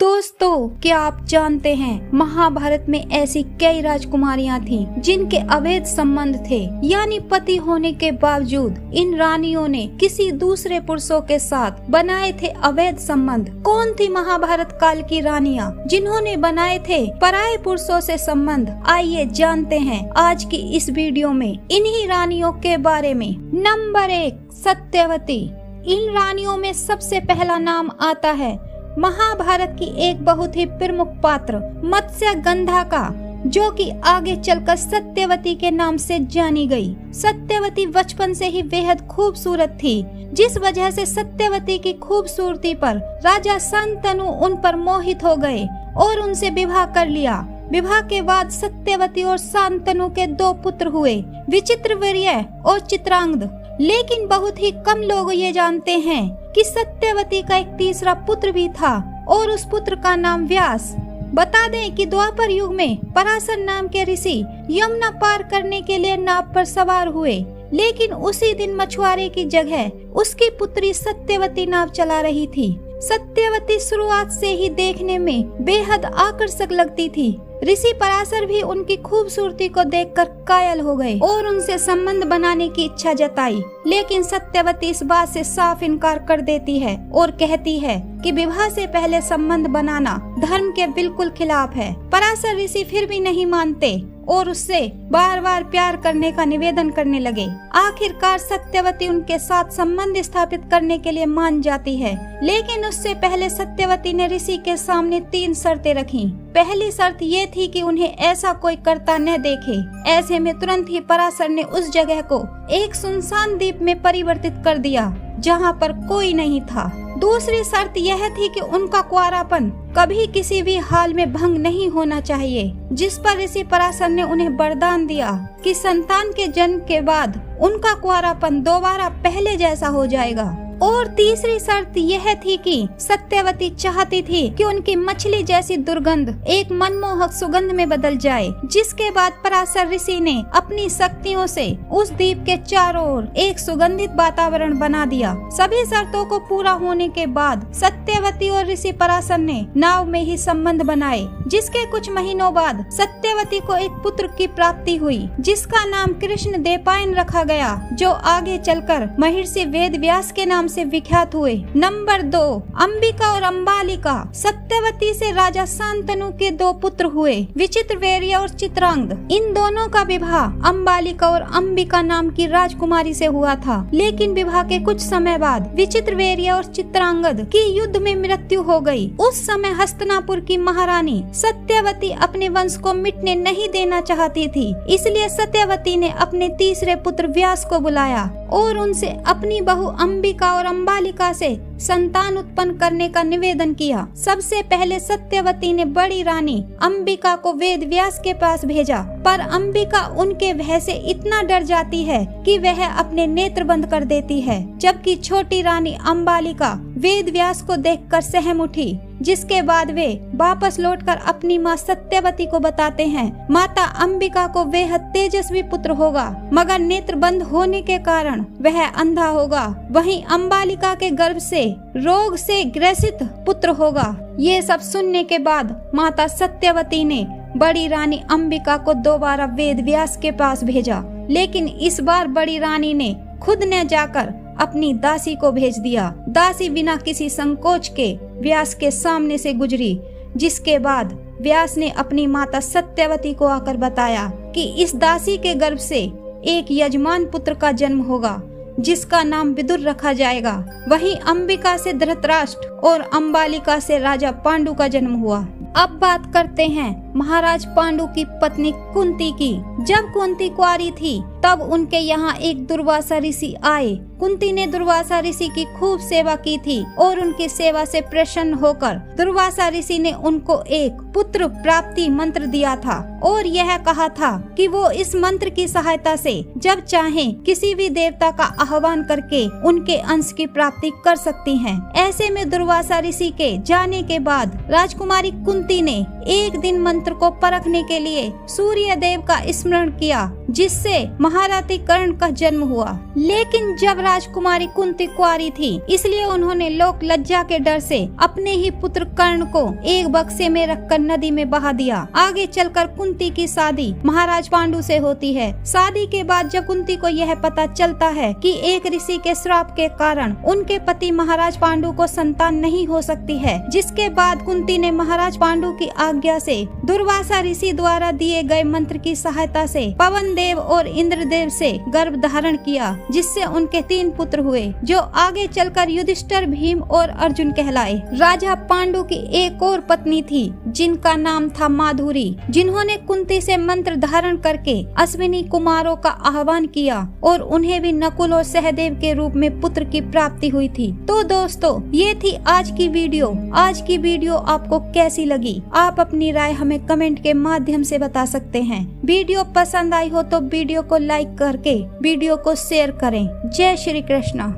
दोस्तों, क्या आप जानते हैं महाभारत में ऐसी कई राजकुमारियां थीं जिनके अवैध संबंध थे, यानी पति होने के बावजूद इन रानियों ने किसी दूसरे पुरुषों के साथ बनाए थे अवैध संबंध। कौन थी महाभारत काल की रानियां जिन्होंने बनाए थे पराये पुरुषों से संबंध? आइए जानते हैं आज की इस वीडियो में इन्हीं रानियों के बारे में। नंबर 1, सत्यवती। इन रानियों में सबसे पहला नाम आता है महाभारत की एक बहुत ही प्रमुख पात्र मत्स्यगंधा का, जो कि आगे चलकर सत्यवती के नाम से जानी गई। सत्यवती बचपन से ही बेहद खूबसूरत थी, जिस वजह से सत्यवती की खूबसूरती पर राजा शांतनु उन पर मोहित हो गए और उनसे विवाह कर लिया। विवाह के बाद सत्यवती और शांतनु के 2 पुत्र हुए, विचित्रवीर्य और चित्रांगद। लेकिन बहुत ही कम लोग ये जानते हैं कि सत्यवती का एक तीसरा पुत्र भी था और उस पुत्र का नाम व्यास। बता दें कि द्वापर युग में पराशर नाम के ऋषि यमुना पार करने के लिए नाव पर सवार हुए, लेकिन उसी दिन मछुआरे की जगह उसकी पुत्री सत्यवती नाव चला रही थी। सत्यवती शुरुआत से ही देखने में बेहद आकर्षक लगती थी। ऋषि पराशर भी उनकी खूबसूरती को देखकर कायल हो गए और उनसे संबंध बनाने की इच्छा जताई, लेकिन सत्यवती इस बात से साफ इनकार कर देती है और कहती है कि विवाह से पहले संबंध बनाना धर्म के बिल्कुल खिलाफ है। पराशर ऋषि फिर भी नहीं मानते और उससे बार बार प्यार करने का निवेदन करने लगे। आखिरकार सत्यवती उनके साथ संबंध स्थापित करने के लिए मान जाती है, लेकिन उससे पहले सत्यवती ने ऋषि के सामने 3 शर्तें रखी। पहली शर्त ये थी कि उन्हें ऐसा कोई करता न देखे। ऐसे में तुरंत ही पराशर ने उस जगह को एक सुनसान द्वीप में परिवर्तित कर दिया जहाँ पर कोई नहीं था। दूसरी शर्त यह थी कि उनका कुंवारापन कभी किसी भी हाल में भंग नहीं होना चाहिए, जिस पर ऋषि पराशर ने उन्हें वरदान दिया कि संतान के जन्म के बाद उनका कुंवारापन दोबारा पहले जैसा हो जाएगा। और तीसरी शर्त यह थी कि सत्यवती चाहती थी कि उनकी मछली जैसी दुर्गंध एक मनमोहक सुगंध में बदल जाए, जिसके बाद पराशर ऋषि ने अपनी शक्तियों से उस द्वीप के चारों ओर एक सुगंधित वातावरण बना दिया। सभी शर्तों को पूरा होने के बाद सत्यवती और ऋषि पराशर ने नाव में ही संबंध बनाए, जिसके कुछ महीनों बाद सत्यवती को एक पुत्र की प्राप्ति हुई, जिसका नाम कृष्ण देवपायन रखा गया, जो आगे चलकर महर्षि वेद व्यास के नाम से विख्यात हुए। नंबर 2, अंबिका और अंबालिका। सत्यवती से राजा शांतनु के 2 पुत्र हुए, विचित्रवीर्य और चित्रांगद। इन दोनों का विवाह अंबालिका और अंबिका नाम की राजकुमारी से हुआ था, लेकिन विवाह के कुछ समय बाद विचित्रवीर्य और चित्रांगद की युद्ध में मृत्यु हो गई। उस समय हस्तिनापुर की महारानी सत्यवती अपने वंश को मिटने नहीं देना चाहती थी, इसलिए सत्यवती ने अपने तीसरे पुत्र व्यास को बुलाया और उनसे अपनी बहू अंबिका और अंबालिका से संतान उत्पन्न करने का निवेदन किया। सबसे पहले सत्यवती ने बड़ी रानी अंबिका को वेद व्यास के पास भेजा, पर अंबिका उनके भय से इतना डर जाती है कि वह अपने नेत्र बंद कर देती है, जबकि छोटी रानी अंबालिका वेद व्यास को देखकर सहम उठी, जिसके बाद वे वापस लौटकर अपनी माँ सत्यवती को बताते हैं माता अंबिका को बेहद तेजस्वी पुत्र होगा, मगर नेत्र बंद होने के कारण वह अंधा होगा। वहीं अंबालिका के गर्भ से रोग से ग्रसित पुत्र होगा। ये सब सुनने के बाद माता सत्यवती ने बड़ी रानी अंबिका को दोबारा वेद व्यास के पास भेजा, लेकिन इस बार बड़ी रानी ने खुद न जाकर अपनी दासी को भेज दिया। दासी बिना किसी संकोच के व्यास के सामने से गुजरी, जिसके बाद व्यास ने अपनी माता सत्यवती को आकर बताया कि इस दासी के गर्भ से एक यजमान पुत्र का जन्म होगा, जिसका नाम विदुर रखा जाएगा। वहीं अंबिका से धृतराष्ट्र और अंबालिका से राजा पांडु का जन्म हुआ। अब बात करते हैं महाराज पांडु की पत्नी कुंती की। जब कुंती कुंवारी थी तब उनके यहाँ एक दुर्वासा ऋषि आए। कुंती ने दुर्वासा ऋषि की खूब सेवा की थी और उनकी सेवा से प्रसन्न होकर दुर्वासा ऋषि ने उनको एक पुत्र प्राप्ति मंत्र दिया था और यह कहा था कि वो इस मंत्र की सहायता से जब चाहें किसी भी देवता का आह्वान करके उनके अंश की प्राप्ति कर सकती हैं। ऐसे में दुर्वासा ऋषि के जाने के बाद राजकुमारी कुंती ने एक दिन मंत्र को परखने के लिए सूर्य देव का स्मरण किया, जिससे महारथी कर्ण का जन्म हुआ। लेकिन जब राजकुमारी कुंती कुंवारी थी, इसलिए उन्होंने लोक लज्जा के डर से अपने ही पुत्र कर्ण को एक बक्से में रखकर नदी में बहा दिया। आगे चलकर कुंती की शादी महाराज पांडु से होती है। शादी के बाद जब कुंती को यह पता चलता है कि एक ऋषि के श्राप के कारण उनके पति महाराज पांडु को संतान नहीं हो सकती है, जिसके बाद कुंती ने महाराज पांडु की आज्ञा से दुर्वासा ऋषि द्वारा दिए गए मंत्र की सहायता से पवन देव और इंद्रदेव से गर्भ धारण किया, जिससे उनके 3 पुत्र हुए, जो आगे चलकर युधिष्ठिर, भीम और अर्जुन कहलाए। राजा पांडु की एक और पत्नी थी जिनका नाम था माधुरी, जिन्होंने कुंती से मंत्र धारण करके अश्विनी कुमारों का आह्वान किया और उन्हें भी नकुल और सहदेव के रूप में पुत्र की प्राप्ति हुई थी। तो दोस्तों, ये थी आज की वीडियो। आज की वीडियो आपको कैसी लगी? आप अपनी राय हमें कमेंट के माध्यम से बता सकते हैं। वीडियो पसंद आई हो तो वीडियो को लाइक करके वीडियो को शेयर करें। जय श्री कृष्ण।